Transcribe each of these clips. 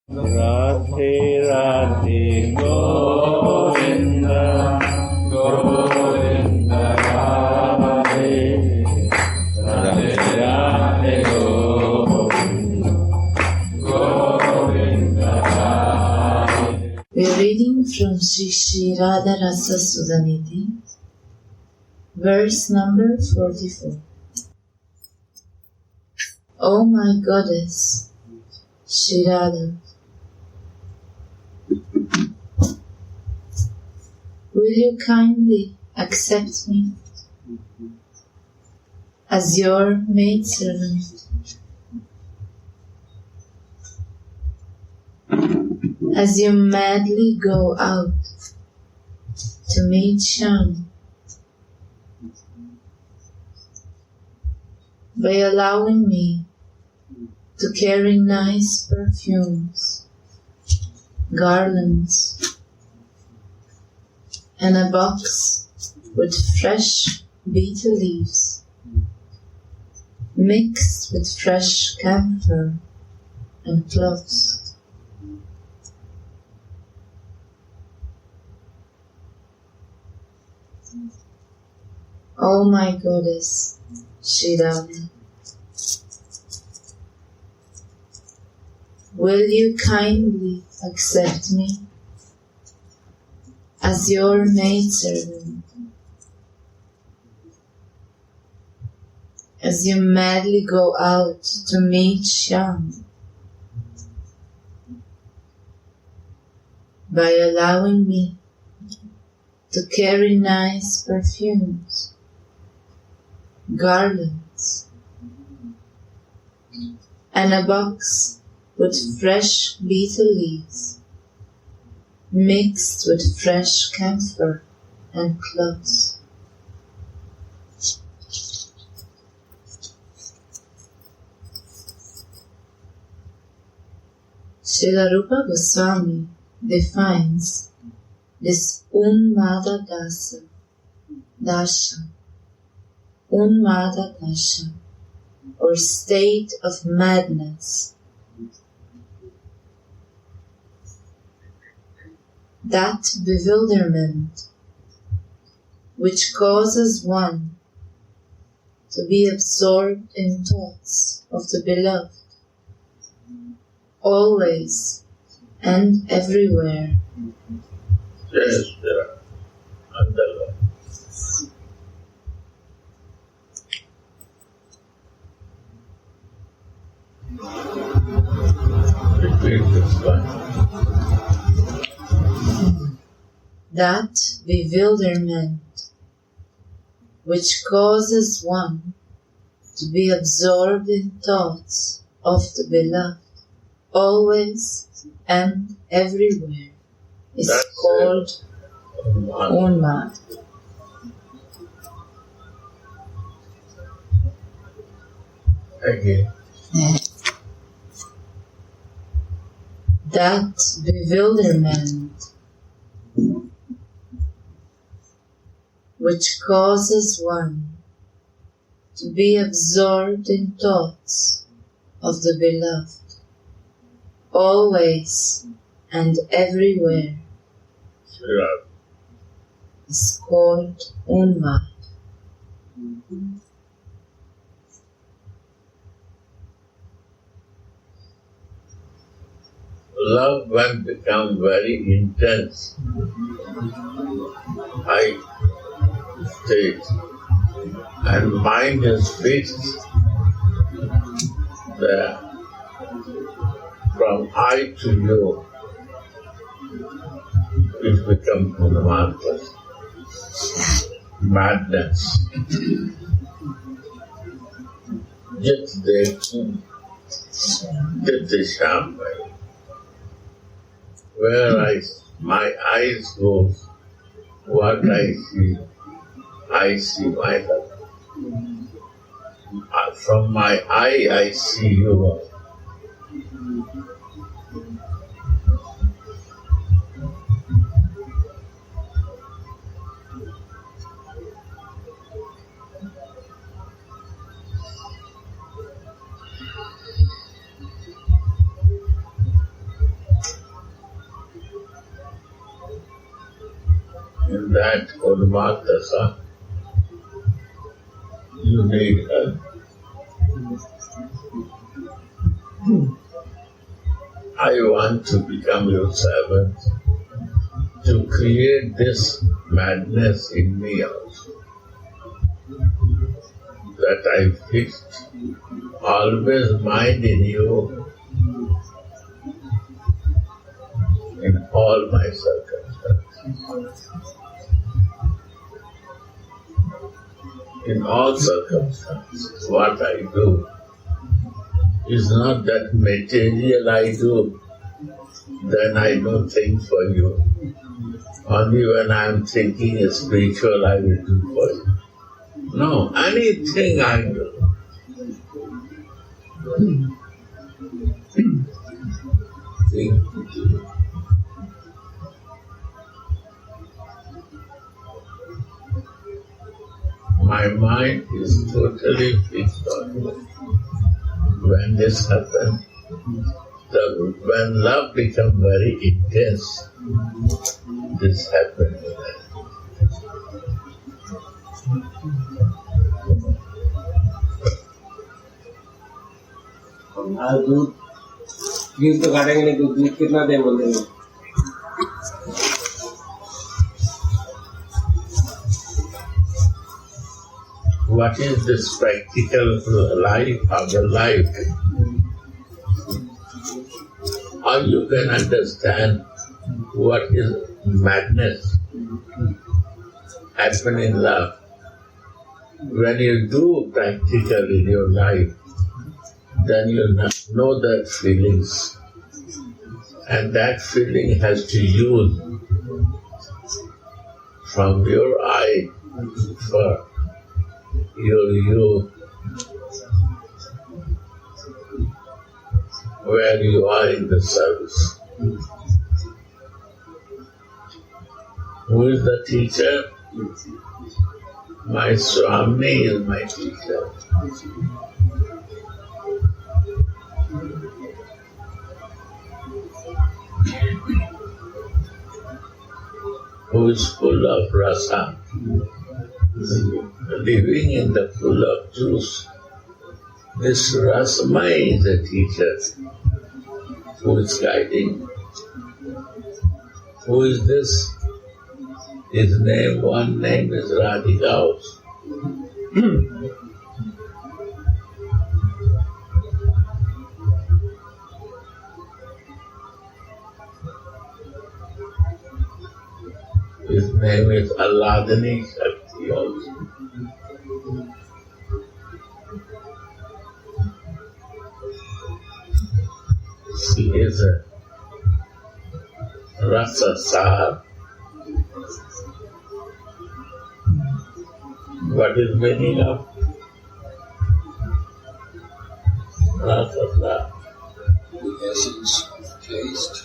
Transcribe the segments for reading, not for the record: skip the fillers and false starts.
Radhe Radhe Govinda Govinda Radhe Radhe Radhe Govinda Govinda Radhe. We're reading from Sri Radha Rasa Sudhanidhi, verse number 44. O my goddess, Sri Radha, will you kindly accept me as your maidservant, as you madly go out to meet Shyam, by allowing me to carry nice perfumes, garlands, and a box with fresh betel leaves mixed with fresh camphor and cloves. O my goddess, Sri Radha, will you kindly accept me as your maidservant, as you madly go out to meet Shyam, by allowing me to carry nice perfumes, garlands, and a box with fresh betel leaves mixed with fresh camphor and cloves. Srila Rupa Goswami defines this Unmada dasha, Unmada dasha, or state of madness, that bewilderment which causes one to be absorbed in thoughts of the beloved, always and everywhere. Yes, underline. Repeat this one. That bewilderment which causes one to be absorbed in thoughts of the beloved, always and everywhere, is called Unmada. Again. That bewilderment which causes one to be absorbed in thoughts of the beloved, always and everywhere, is called Unmada. Love when becomes very intense, high state, and mind is fixed there. From I to you, it becomes Unmada, madness. Just the Sham. Where my eyes go, what I see myself. From my eye, I see you. in that Unmada, you need help. I want to become your servant to create this madness in me also. That I fixed always mind in you in all my circumstances. In all circumstances, what I do is not that material I do, then I don't think for you. Only when I am thinking spiritual I will do for you. No, anything I do. Think. My mind is totally fixed on you. When this happens, when love becomes very intense, this happens. दूध घी तो काटेंगे नहीं, तो दूध कितना दे बोल देंगे? What is this practical life of the life? How you can understand what is madness happen in love? When you do practical in your life, then you know that feelings, and that feeling has to use from your eye for you where you are in the service. Who is the teacher? My Swami is my teacher. Who is full of Rasa, living in the full of juice. This Rasmai is a teacher who is guiding. Who is this? His name, one name is Radha also. His name is Alladini Shakti also. She is a Rasa Sar. What is meaning of Rasa Sar? The essence of taste.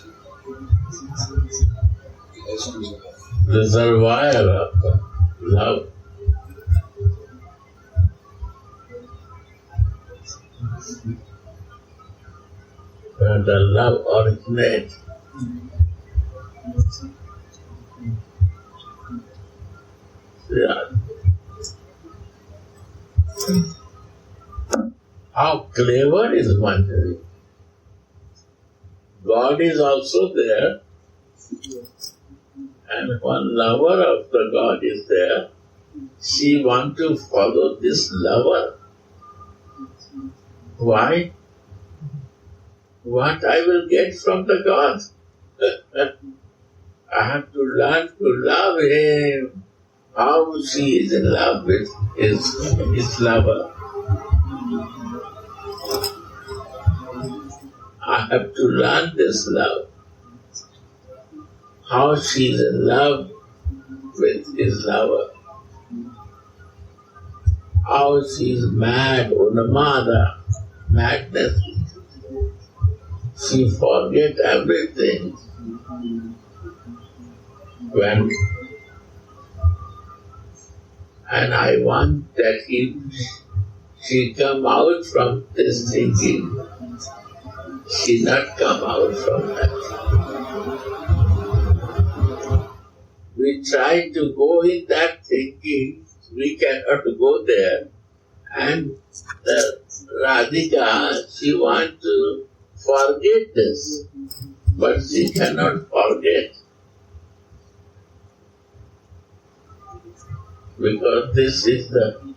The essence of Reservoir of love. Where the love originates. Yeah. How clever is Manjari? God is also there, and one lover of the God is there. She wants to follow this lover. Why? What I will get from the God? I have to learn to love him. How she is in love with his lover. I have to learn this love. How she is in love with his lover. How she is mad, Unmada, madness. She forgets everything. And I want that she come out from this thinking. She not come out from that. We we try to go in that thinking, we cannot go there. And the Radhika, she wants to forget this, but she cannot forget. Because this is the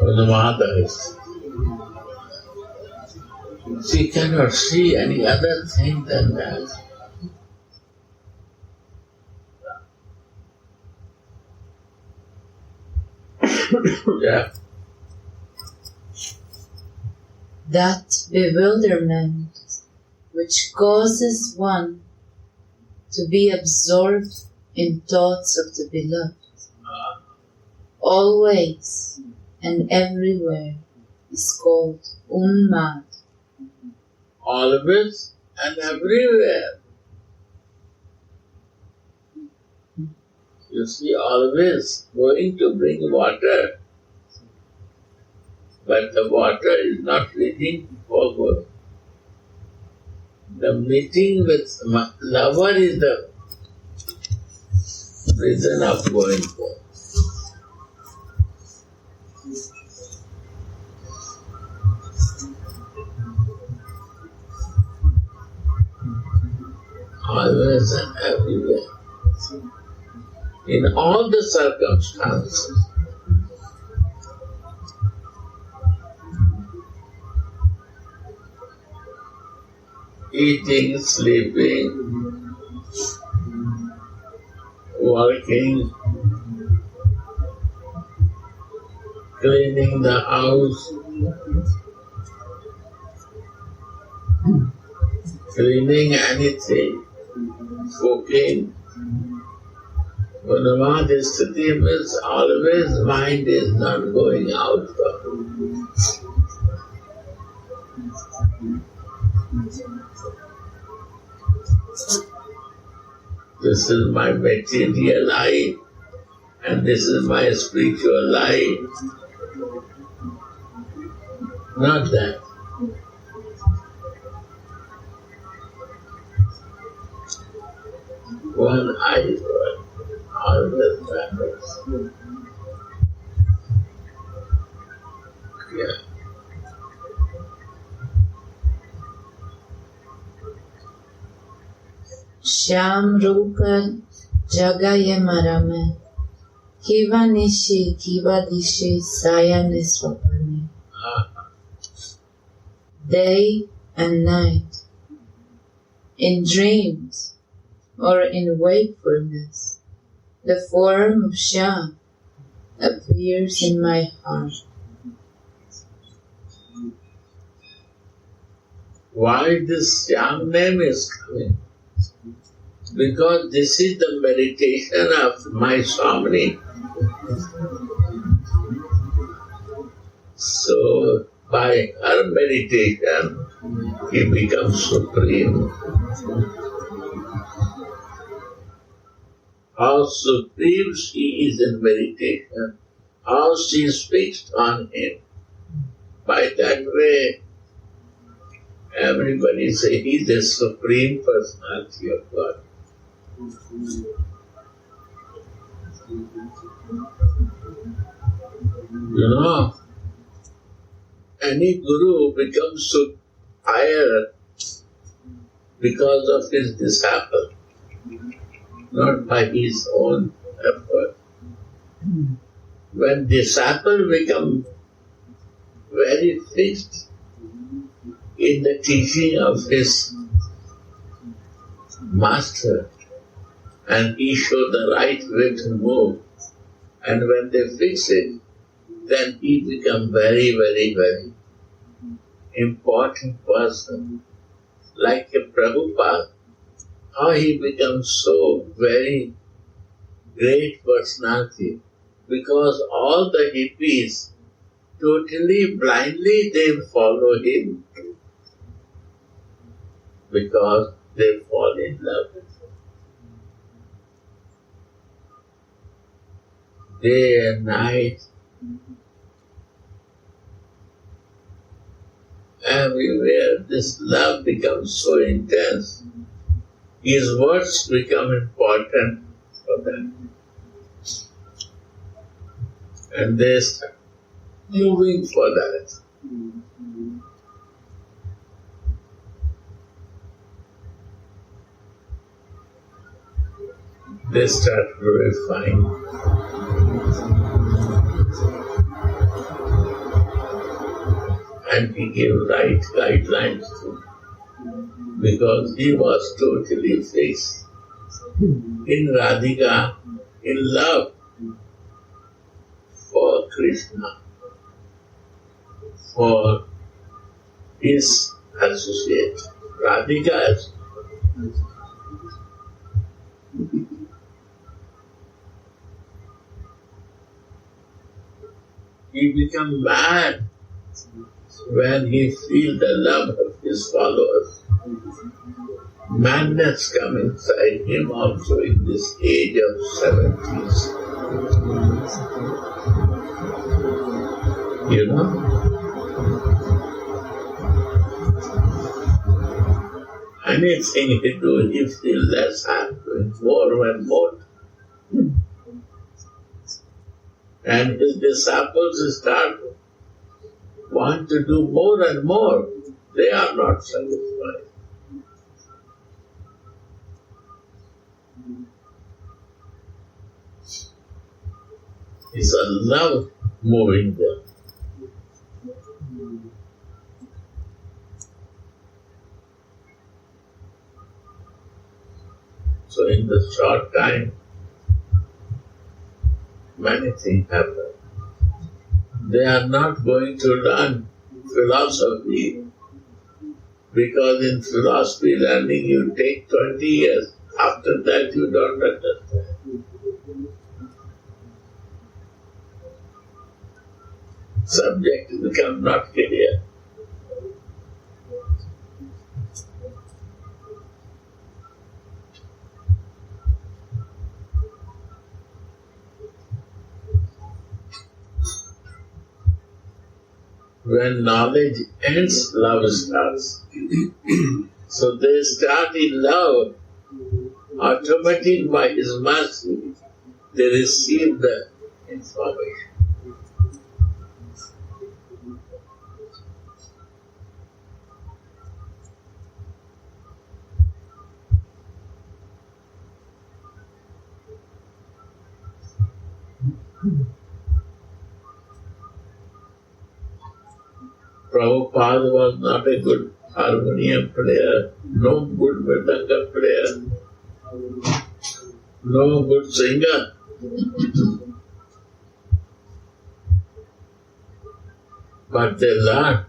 Unmada. She cannot see any other thing than that. Yeah. That bewilderment which causes one to be absorbed in thoughts of the beloved, always and everywhere, is called Unmada. Always and everywhere. You see, always going to bring water, but the water is not reaching forward. The meeting with lover is the reason of going forward. Always and everywhere. In all the circumstances. Eating, sleeping, working, cleaning the house, cleaning anything, cooking. Unmada sthiti means always mind is not going out. This is my material life and this is my spiritual life. Not that. One eye always matters. Yeah. Shyam रूप जगह ये मरमे किवा निशी किवा दिशे साया निस्वपने. Day and night, in dreams or in wakefulness, the form of Shyam appears in my heart. Why this Shyam name is coming? Because this is the meditation of my Swami. So, by her meditation, he becomes supreme. How supreme she is in meditation, how she is fixed on him. By that way, everybody say he is the supreme personality of God. You know, any guru becomes so higher because of his disciple, not by his own effort. When disciple become very fixed in the teaching of his master, and he show the right way to move, and when they fix it, then he become very, very, very important person. Like a Prabhupada, how he becomes so very great personality, because all the hippies totally blindly they follow him, because they fall in love with him. Day and night, everywhere this love becomes so intense. his words become important for them. And they start moving for that. They start glorifying. And he gave right guidelines too, because he was totally fixed in Radhika, in love for Krishna, for his associate. Radhika is he become mad when he feels the love of his followers. Madness come inside him also in this age of 70s. You know? Anything he do, he feels less, I'm doing more and more. And his disciples start want to do more and more. They are not satisfied. It's a love moving them. So in the short time, many things happen. They are not going to learn philosophy, because in philosophy learning you take 20 years. After that you don't understand. Subject becomes not clear. When knowledge ends, love starts. So they start in love. Automatic by his mercy, they receive the information. Prabhupada was not a good harmonium player, no good mridanga player, no good singer. But they learn.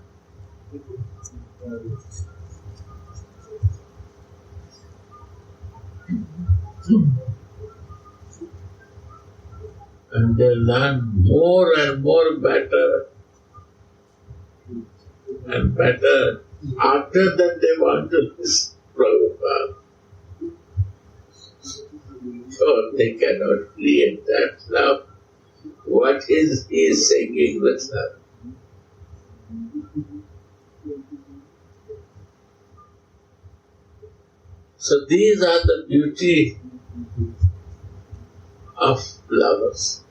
And they learn more and more better and better. After that they want to listen to Prabhupada. So they cannot create that love. What is he singing with her? So these are the beauty of lovers.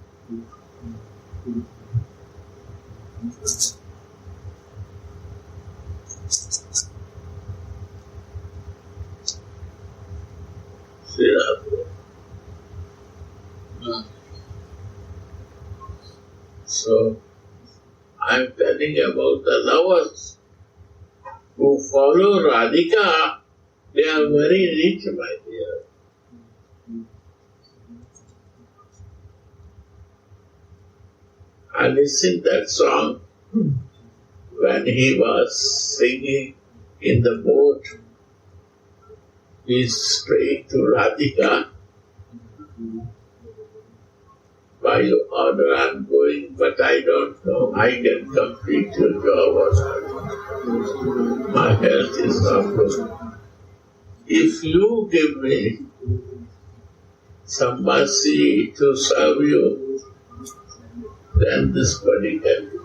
So, I am telling about the lovers who follow Radhika. They are very rich, my dear. I listened that song when he was singing in the boat. He strayed to Radhika. By your order I am going, but I don't know I can complete your job or not. My health is not good. If you give me some mercy to serve you, then this body can be.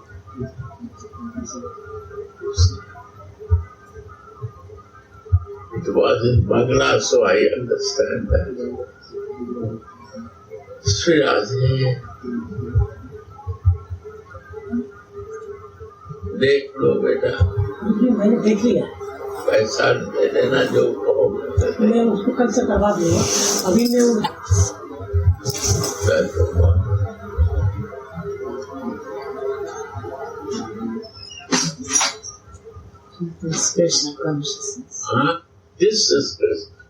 It was in Bangla, so I understand that. Sri Radhe, देख लो बेटा, मैंने देख लिया, पैसा दे देना जो कहोगे, मैं उसको कल से करवा दूंगा। अभी मैं This is Krishna consciousness. This is Krishna.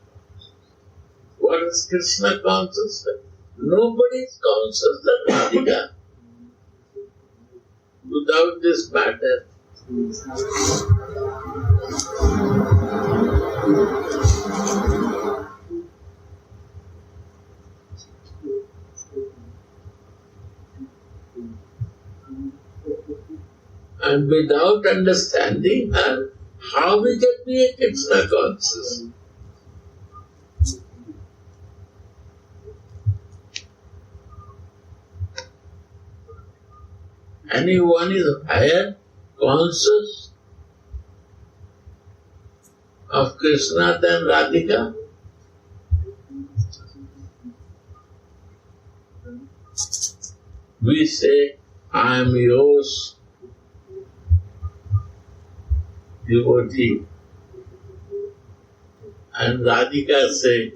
What is Krishna consciousness? Nobody is conscious than Radhika. Without this matter, and without understanding her, how we can be a Krishna conscious? Anyone is higher conscious of Krishna than Radhika? We say, I am yours, devotee. And Radhika say,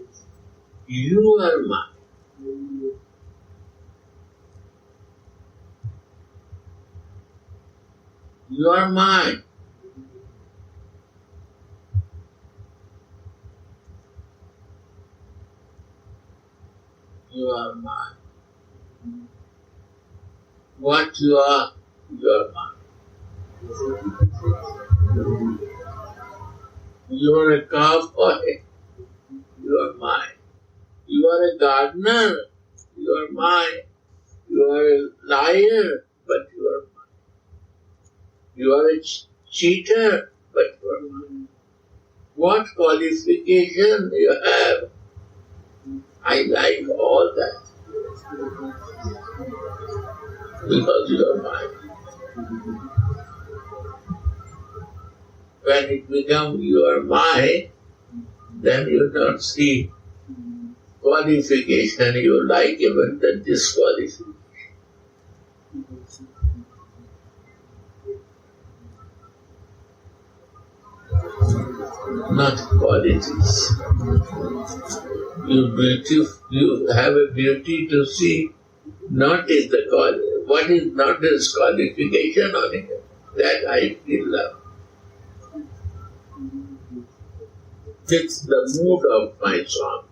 you are mine. You are mine. You are mine. What you are mine. You are a cowboy, you are mine. You are a gardener, you are mine. You are a liar, but you are mine. You are a cheater, but you are mine. What qualification you have? I like all that. Because you are mine. When it becomes you are mine, then you don't see qualification you like, even the disqualification. Not qualities. You have a beauty to see, not is the quality. What is not is qualification on it. That I feel love. It's the mood of my song.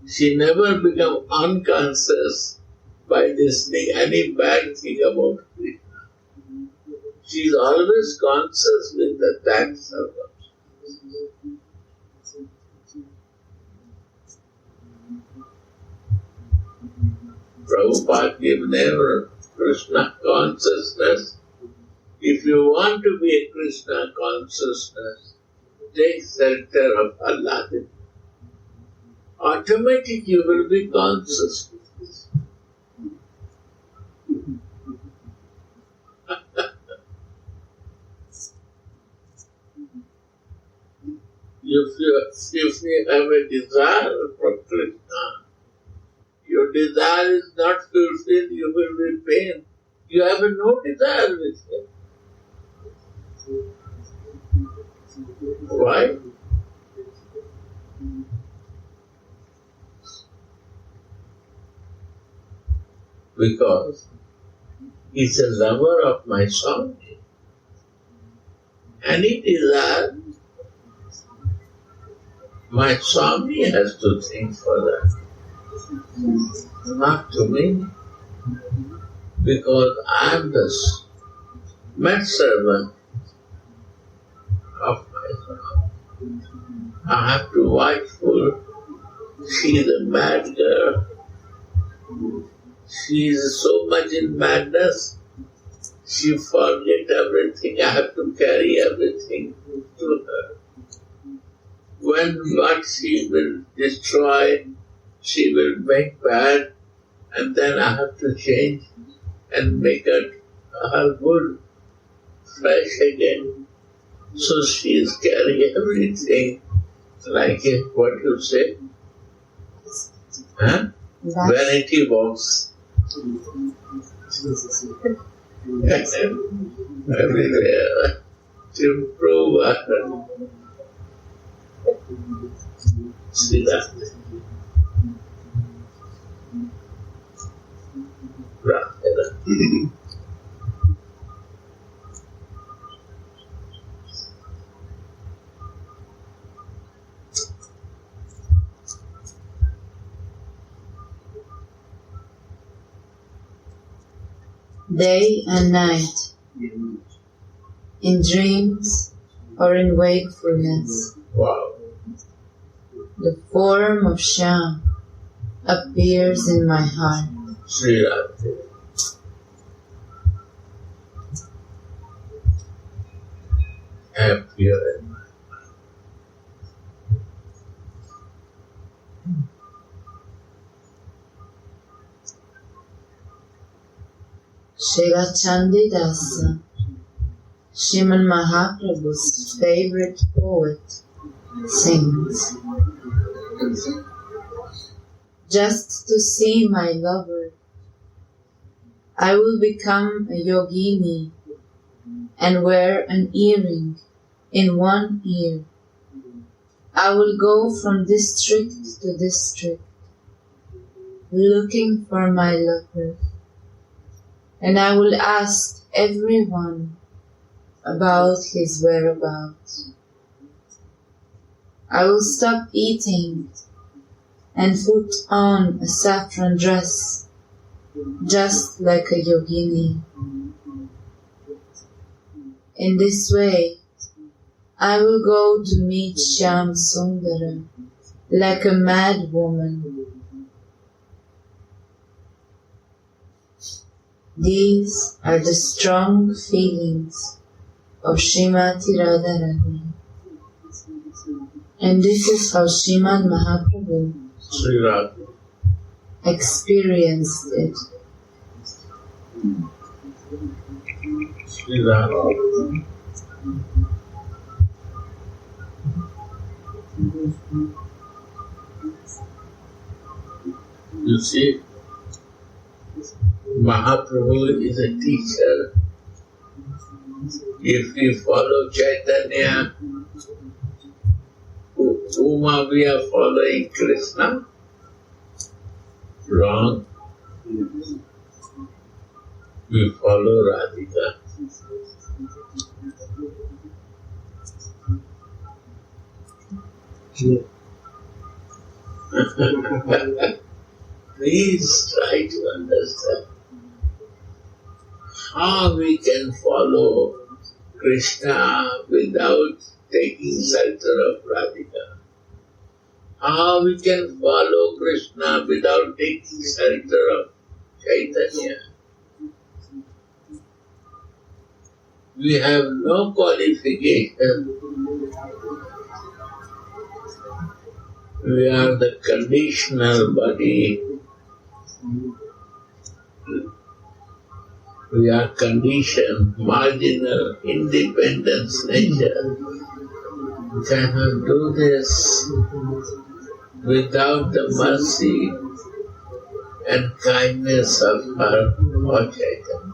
She never become unconscious by listening any bad thing about Krishna. She is always conscious with the thanks of God. Prabhupada gave name Krishna consciousness. If you want to be a Krishna consciousness, take shelter of Allah. Automatically you will be conscious. If you have a desire for Krishna, your desire is not fulfilled, you will be pain. You have no desire with him. Why? Because he's a lover of my song. Any desire, my Swami has to think for that. Not to me. Because I am the maidservant of my Swami. I have to watchful. She is a mad girl. She is so much in madness, she forget everything. I have to carry everything to her. When what she will destroy, she will make bad, and then I have to change and make her good, fresh again. So she is carrying everything like a, what you say? Huh? Vanity box. Everywhere to prove her. See that? Radha. Day and night, in dreams or in wakefulness, Wow. the form of Shyam appears in my heart. Sri Radha. Happier and Srila Chandidasa, Sriman Mahaprabhu's favorite poet, sings, just to see my lover, I will become a yogini and wear an earring in one ear. I will go from district to district, looking for my lover, and I will ask everyone about his whereabouts. I will stop eating and put on a saffron dress, just like a yogini. In this way, I will go to meet Shyam Sundara like a mad woman. These are the strong feelings of Srimati Radharani. And this is how Srimad Mahaprabhu Sri Radha. experienced it. Sri Radha. You see, Mahaprabhu is a teacher. If we follow Chaitanya, whom are we are following? Krishna? Wrong. We follow Radhika. Please try to understand how we can follow Krishna without taking shelter of Radhika. How we can follow Krishna without taking shelter of Chaitanya. We have no qualification. We are the conditional body. We are conditioned, marginal, independence nature. We cannot do this without the mercy and kindness of our Lord Chaitanya.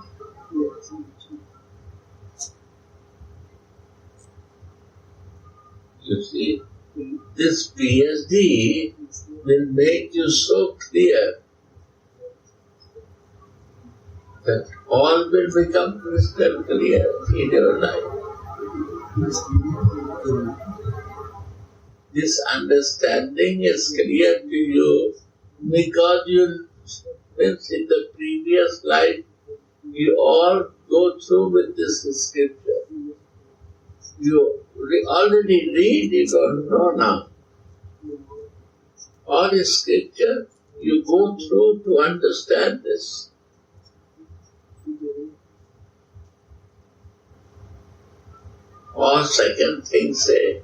You see, this PhD will make you so clear that all will become crystal clear in your life. This understanding is clear to you because you, means in the previous life, you all go through with this scripture. You already read it or know now. All is scripture, you go through to understand this. Or second thing say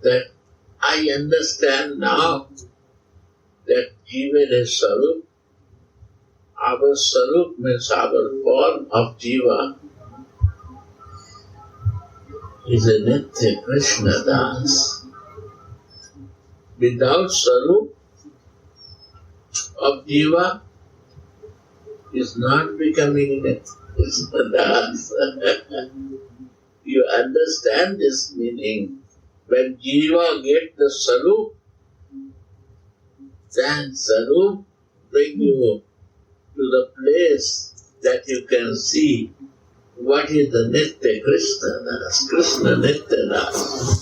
that I understand now that Jiva is Sarup. Our Sarup means our form of Jiva is a Nitya Krishna Das. Without Sarup of Jiva is not becoming Nitya Krishna Das. You understand this meaning? When Jiva gets the Sarup, then Sarup bring you to the place that you can see what is the Nitya Krishna Das, Krishna Nitya Das.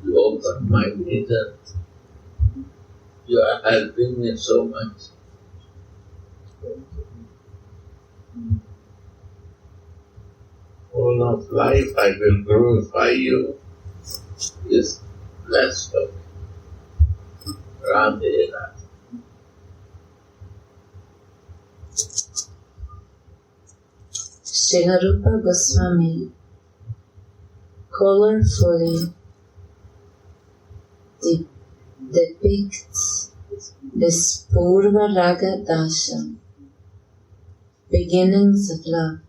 You open my vision. You are helping me so much. All of life I will glorify you. Yes, let's go. Radha. Srila Rupa Goswami colorfully depicts this Purva Raga Dasha, beginnings of love,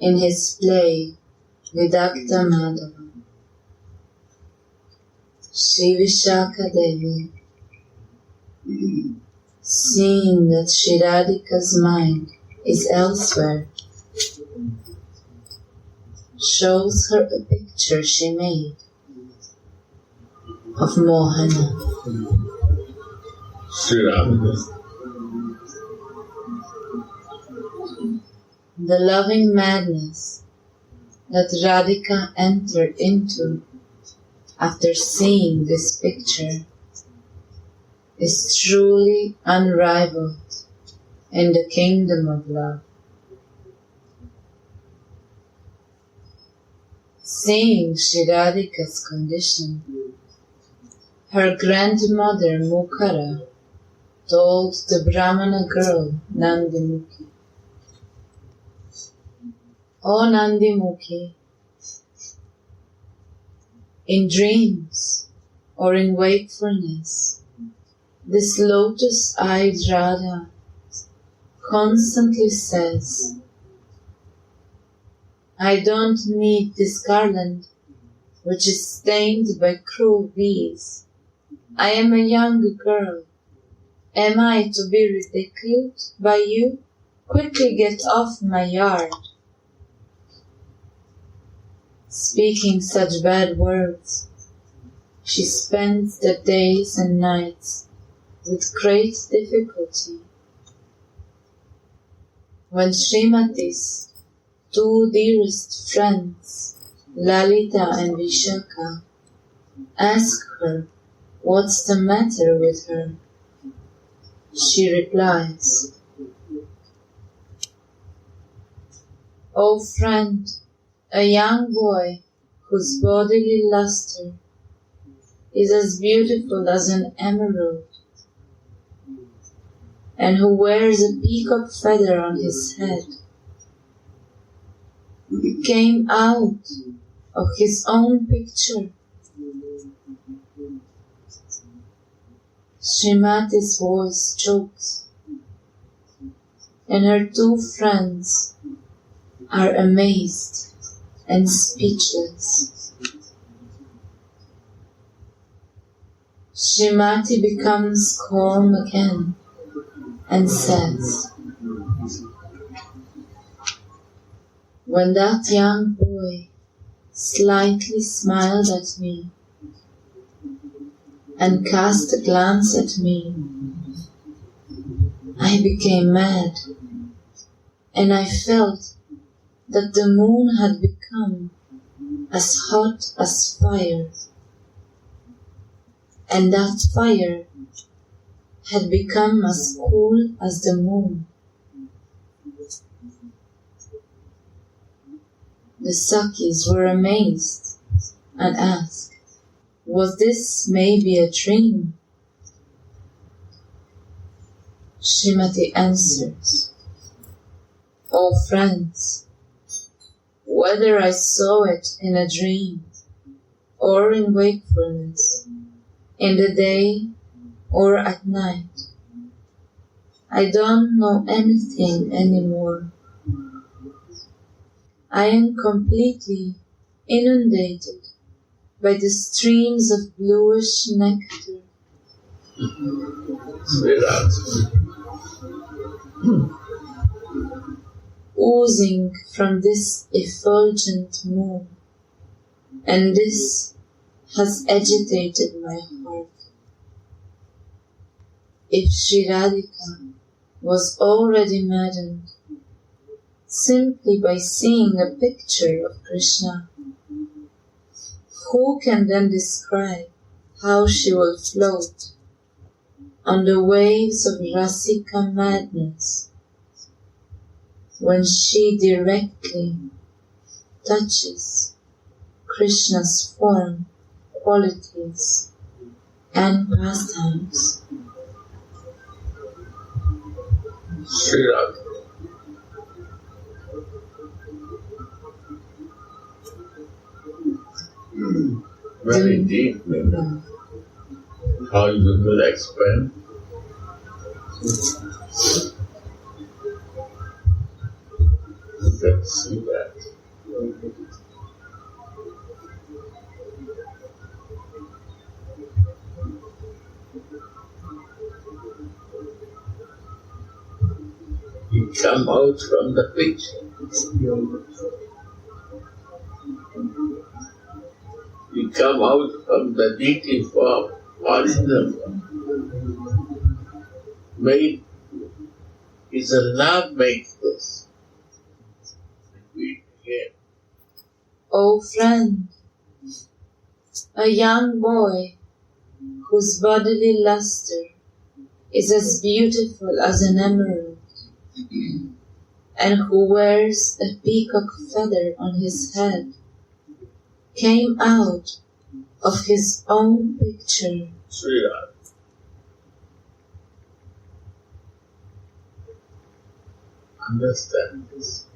in his play Vidakta Madhava. Sri Vishaka Devi, seeing that Sri Radhika's mind is elsewhere, shows her a picture she made of Mohana. Sri Radha. The loving madness that Radhika entered into after seeing this picture is truly unrivaled in the kingdom of love. Seeing Sri Radhika's condition, her grandmother Mukara told the Brahmana girl Nandimukhi, "O Nandimukhi, in dreams or in wakefulness, this lotus-eyed Radha constantly says, 'I don't need this garland which is stained by cruel bees. I am a young girl. Am I to be ridiculed by you? Quickly get off my yard.' Speaking such bad words, she spends the days and nights with great difficulty. When Srimati's two dearest friends, Lalita and Vishaka, ask her what's the matter with her, she replies, 'O friend, a young boy whose bodily luster is as beautiful as an emerald, and who wears a peacock feather on his head, came out of his own picture.' Srimati's voice chokes, and her two friends are amazed and speechless. Srimati becomes calm again and says, 'When that young boy slightly smiled at me and cast a glance at me, I became mad, and I felt that the moon had become as hot as fire, and that fire had become as cool as the moon. The Sakis were amazed and asked, was this maybe a dream? Srimati answers, O friends, whether I saw it in a dream or in wakefulness, in the day or at night. I don't know anything anymore. I am completely inundated by the streams of bluish nectar. Oozing from this effulgent moon, and this has agitated my heart. If Sri Radhika was already maddened simply by seeing a picture of Krishna, who can then describe how she will float on the waves of Rasika madness when she directly touches Krishna's form, qualities, and pastimes? Sri Radha. Very deep meaning. How you will expand. Let's see that. You come out from the picture. You come out from the deity form, original form. Made is a love makes this. Repeat again. Oh friend, a young boy whose bodily luster is as beautiful as an emerald, and who wears a peacock feather on his head, came out of his own picture. Sri Radha. Understand this.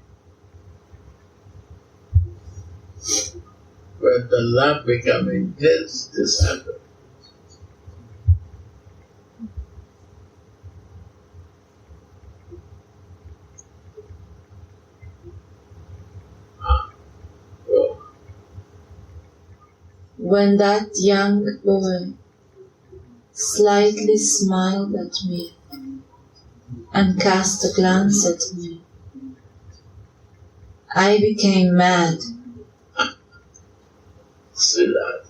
When the love becomes intense, this happens. When that young boy slightly smiled at me and cast a glance at me, I became mad. See that?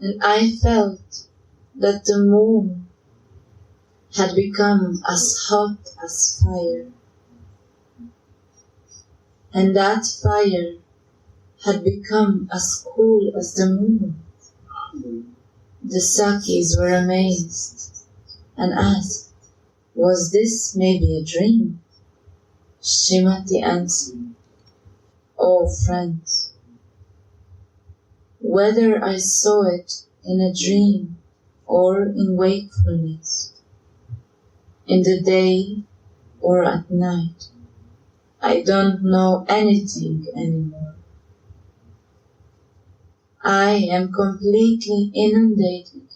And I felt that the moon had become as hot as fire, and that fire had become as cool as the moon. The Sakis were amazed and asked, was this maybe a dream? Srimati answered, oh friends, whether I saw it in a dream or in wakefulness, in the day or at night, I don't know anything anymore. I am completely inundated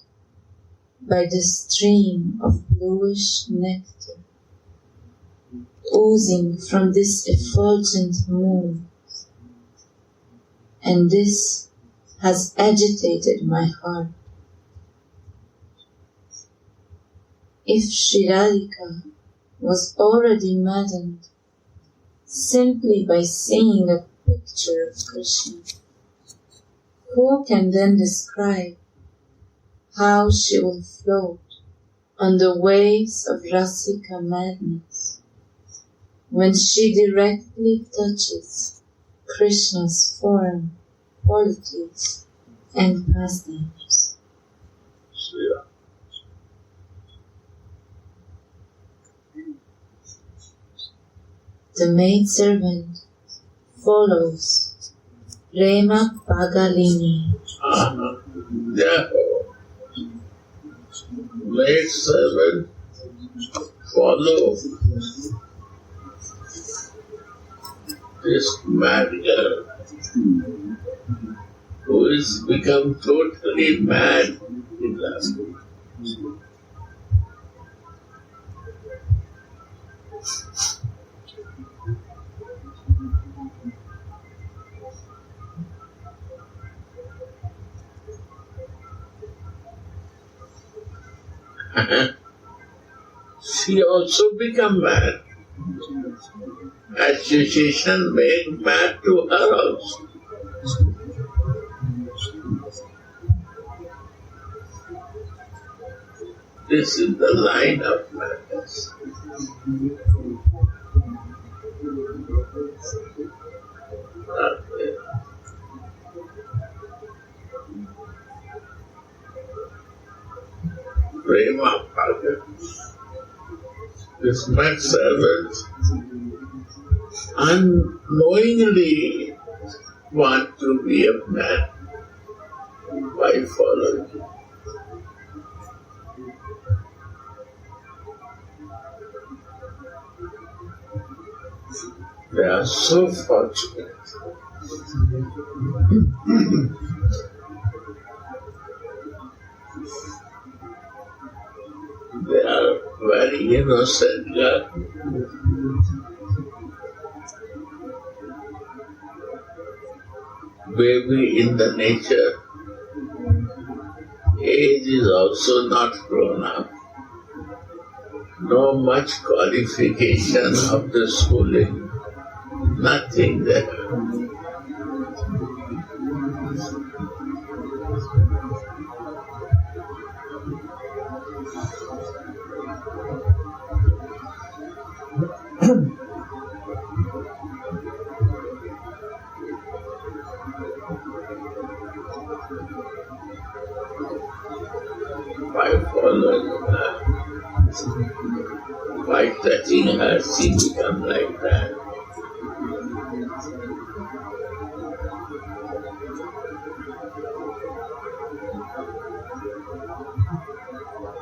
by the stream of bluish nectar oozing from this effulgent moon, and this has agitated my heart. If Sri Radhika was already maddened simply by seeing a picture of Krishna, who can then describe how she will float on the waves of Rasika madness when she directly touches Krishna's form, qualities, and pastimes? Yeah. The maidservant follows Rema Pagalini. Therefore, maidservant follow this mad girl who is become totally mad in last week. She also become mad. Association made mad to her also. This is the line of madness. Prema Bhagat. This mad servant unknowingly want to be a man by following. They are so fortunate. They are very innocent girl. Baby in the nature. Age is also not grown up. No much qualification of the schooling. Nothing there. By following her, by touching her, she becomes like that.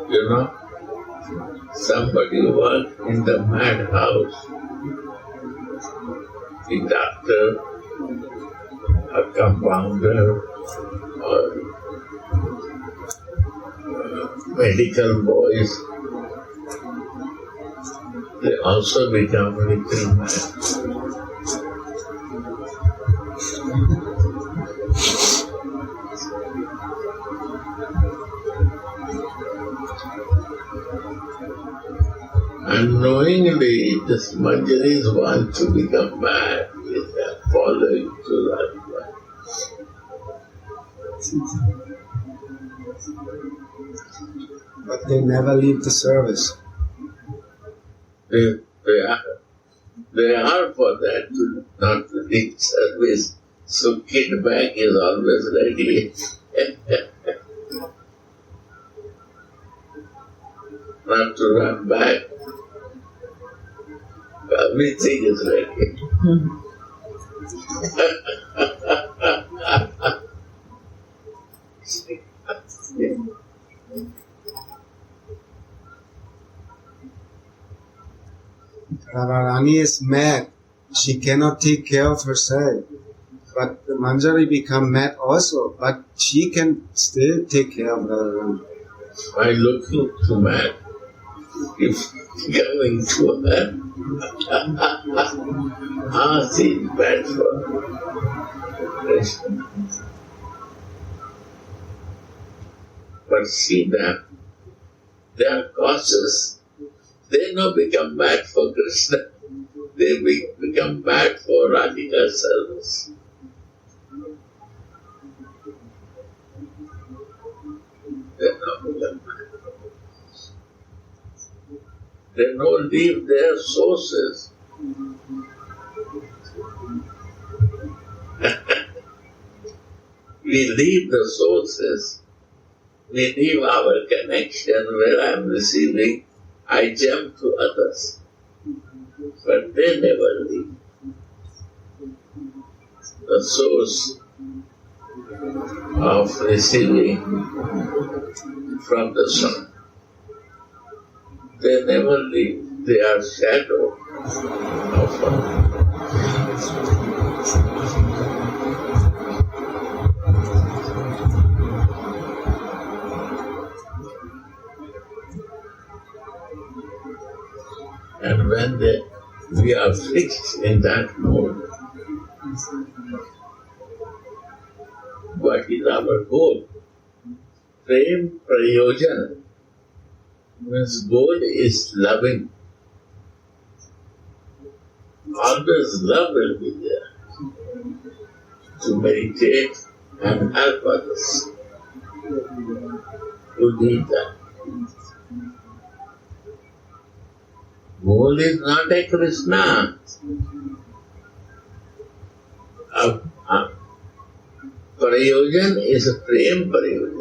You know, somebody worked in the madhouse, the doctor, a compounder, or medical boys, they also become little mad. Unknowingly, the Manjaris want to become mad with their following to Radha. But they never leave the service. They are for that, to not to leave service. So kid bag is always ready. Not to run back. Everything is ready. Radharani is mad. She cannot take care of herself. But the Manjari become mad also. But she can still take care of Radharani. By looking to man, if going to her, she is bad for Krishna. But see them, they are cautious. They not become mad for Krishna. They become mad for Radhika service. They not become mad. They not leave their sources. We leave the sources. We leave our connection where I am receiving. I jump to others. But they never leave. The source of receiving from the sun. They never leave. They are shadow of And when we are fixed in that mode, what is our goal? Prem Prayojan means goal is loving. Always love will be there to meditate and help others to need that. Goal is not a Krishna. Prayojan is a Prem Prayojan.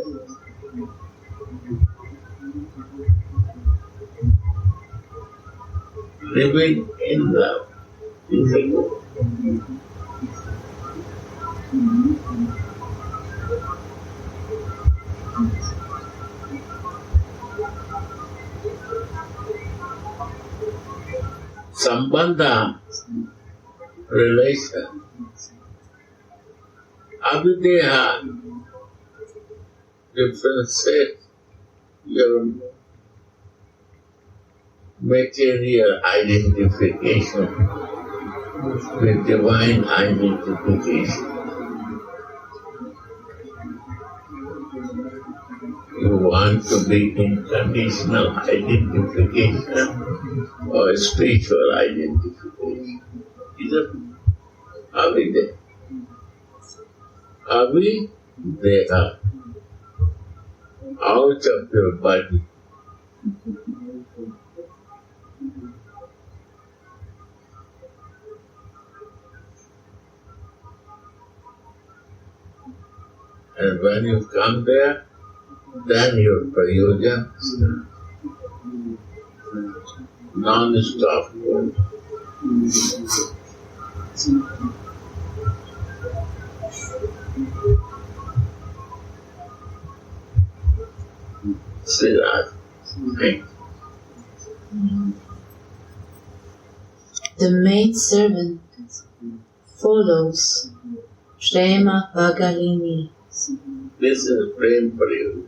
Living in love is a goal. Sambandha, relation, avideha, differentiate your material identification with divine identification. You want to be in conditional identification or spiritual identification. Either avideha. Avideha, out of your body. And when you come there, then your prayojan starts. Non-stop work. Say that. The maidservant follows Prema Pagalini. This is Prem Prayojan.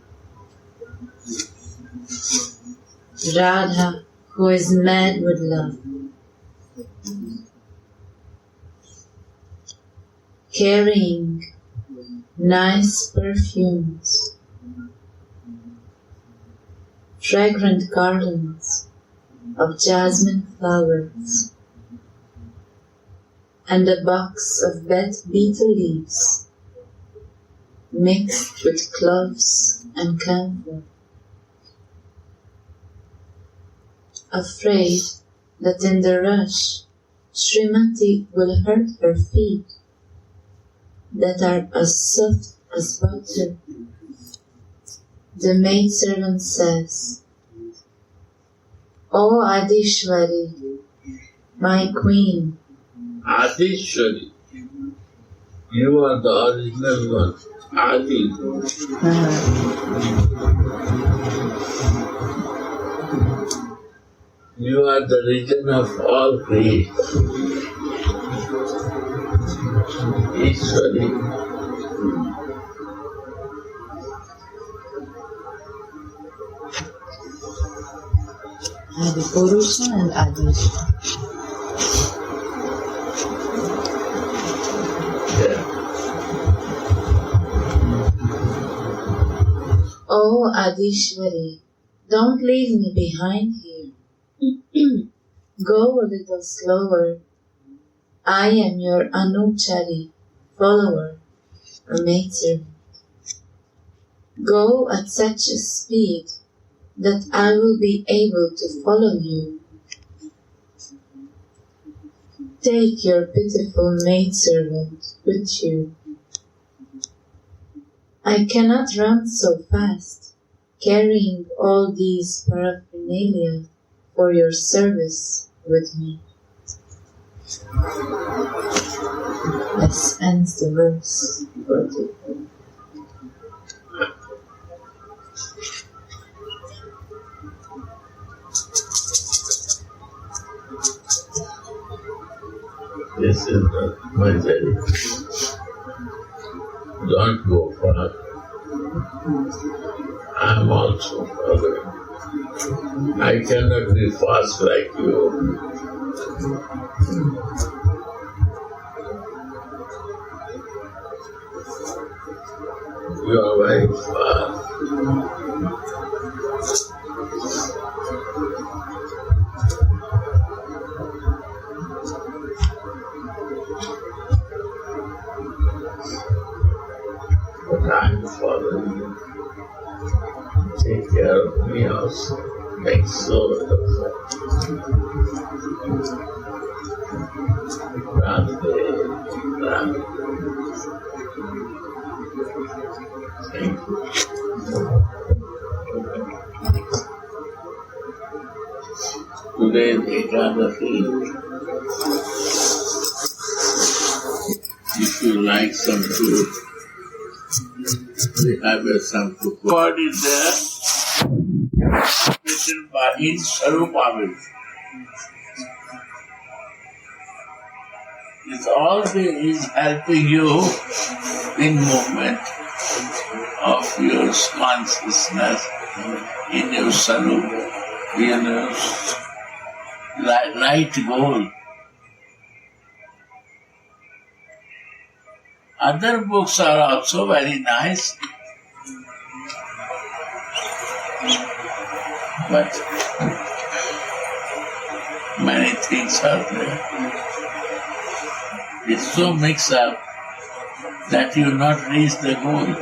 Radha, who is mad with love. Carrying nice perfumes, fragrant garlands of jasmine flowers, and a box of betel leaves mixed with cloves and camphor. Afraid that in the rush Srimati will hurt her feet that are as soft as butter, the maidservant says, "O Adishwari, my queen." Adishwari, you are the original one. Adi. You are the region of all creation. Ishwari. Adi Purusha and Adishwara. Oh Adishwari, don't leave me behind here. Go a little slower. I am your Anuchari, follower, or maidservant. Go at such a speed that I will be able to follow you. Take your pitiful maidservant with you. I cannot run so fast, carrying all these paraphernalia for your service with me. Thus ends the verse. This is the Manjari. Don't go far. I am also following. I cannot be fast like you. You are very fast. But I am following you. Take care of me also. Make sure of that. Radha. Thank you. Today is Ekadasi. If you like some food, we have some food. God is there, written by His Sarupavit. It's always helping you in movement of your consciousness in your sarup, in your right goal. Other books are also very nice, but many things are there. It's so mixed up that you not reach the goal.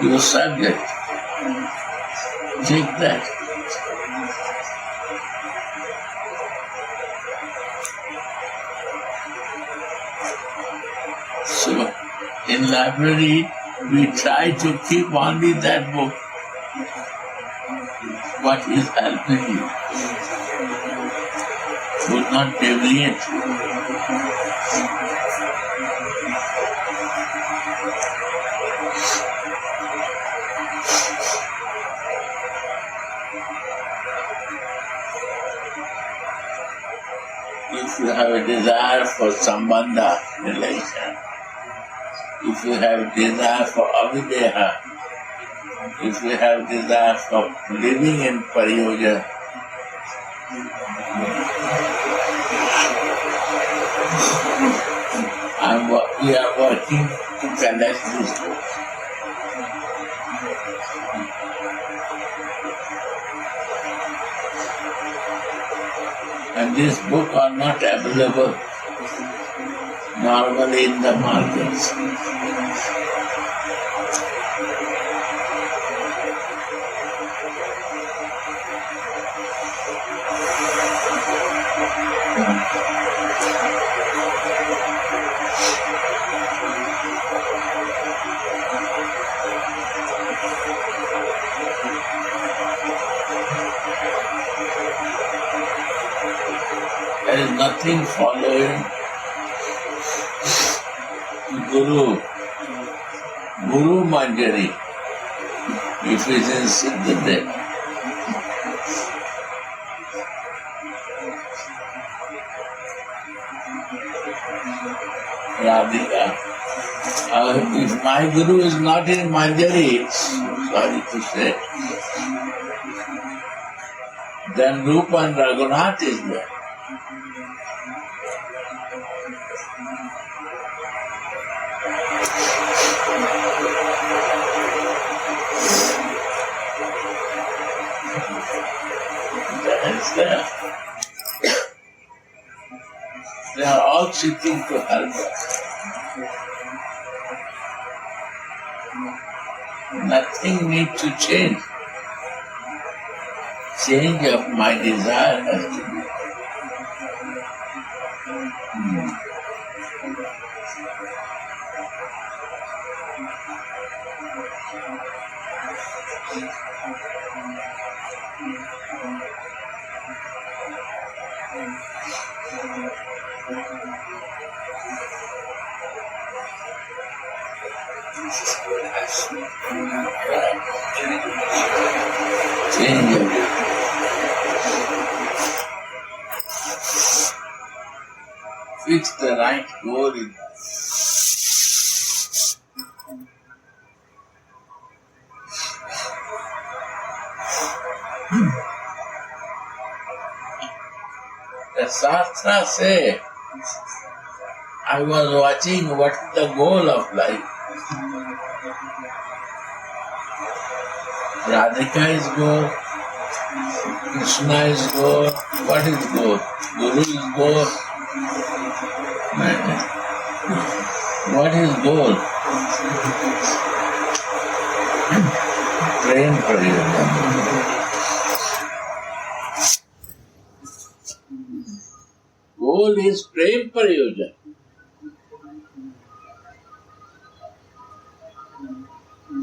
Your subject, take that. So, in library, we try to keep only that book, what is helping you. Would not deviate. If you have a desire for sambandha, relation, if you have desire for avideha, if you have desire for living in pariyoja, we are working to connect this book. And this book are not available normally in the markets. There is nothing following Guru Manjari if it is in Sudhanidhi. Radha. If my Guru is not in Manjari, sorry to say, then Rupa and Raghunath is there. They are all seeking to help us. Nothing needs to change. Change of my desire has to be. Change of fix the right goal in life. The Shastra say, I was watching what is the goal of life. Radhika is goal, Krishna is goal, what is goal? Guru is goal. What is goal? Prem Prayojan. Goal is Prem Prayojan.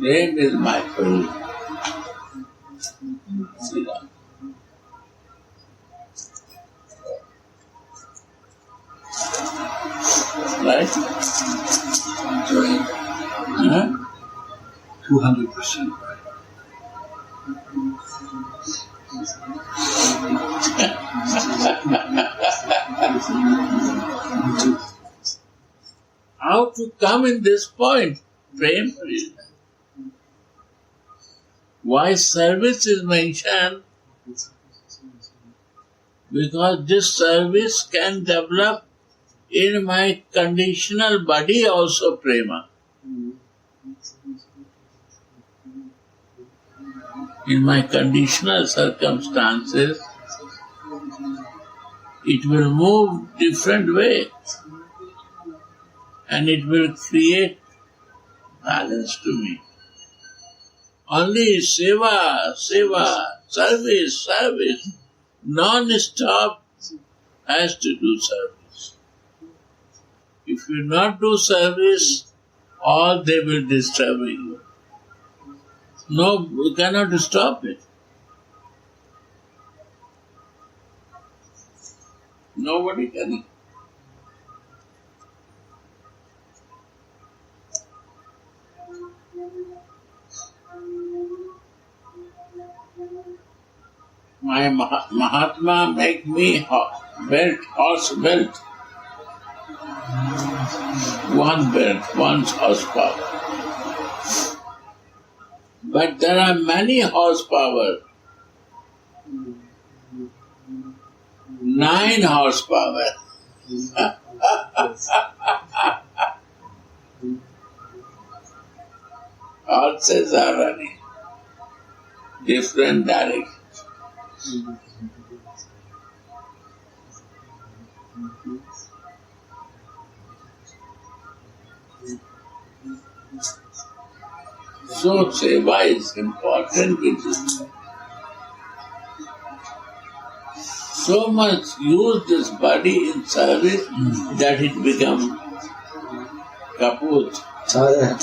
Prem is my prayojan. See that? Right? Huh? 200% right. How to come in this point? Prem Prayojan. Why service is mentioned? Because this service can develop in my conditional body also prema. In my conditional circumstances, it will move different way and it will create balance to me. Only seva, service, non-stop has to do service. If you not do service, all they will disturb you. No, we cannot stop it. Nobody can. My Mahatma make me horse belt. One belt, one horsepower. But there are many horsepower. 9 horsepower. Horses are running different directions. So seva is important with it. So much use this body in service that it becomes kaput, tired.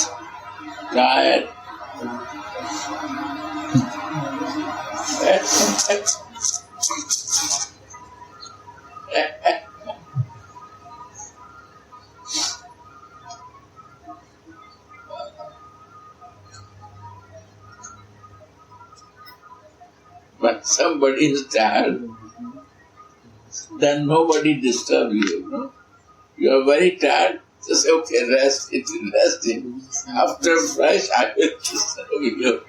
But somebody is tired, then nobody disturbs you. No? You are very tired, just say, okay, rest it. After fresh, I will disturb you.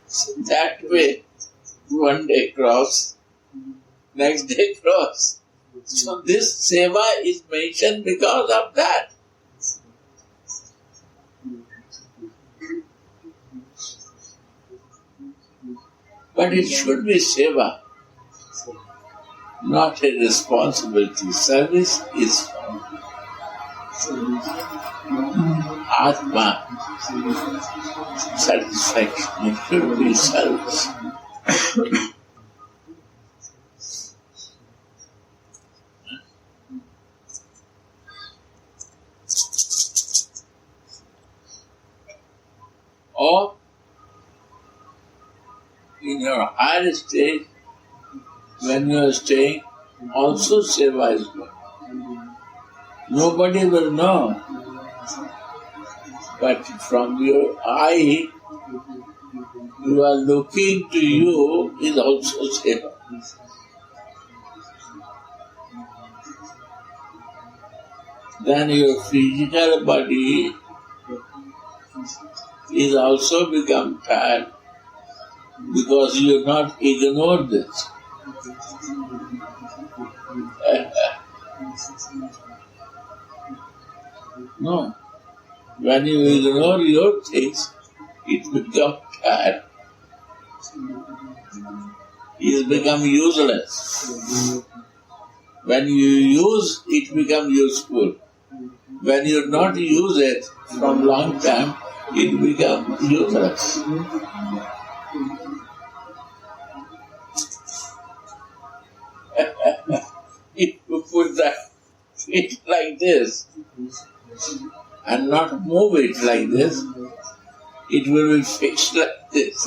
So that way, one day cross, next day cross. So this seva is mentioned because of that. But it should be seva, not a responsibility. Service is Atma satisfaction. It should be service. Or in your higher stage, when you are staying, also seva is good. Nobody will know. But from your eye, you are looking to you is also seva. then your physical body is also become tired because you have not ignored this. No. When you ignore your things, it becomes tired. It becomes useless. When you use, it becomes useful. When you not use it from long time, it becomes useless. If you put that it like this and not move it like this, it will be fixed like this.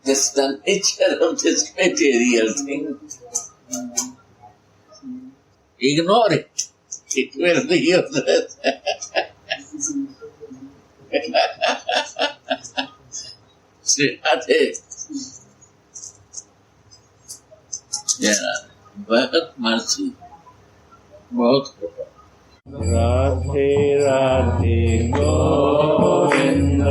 That's the nature of this material thing. Ignore it. It will be useless. Radha. बहुत mercy बहुत राधे राधे गोविंद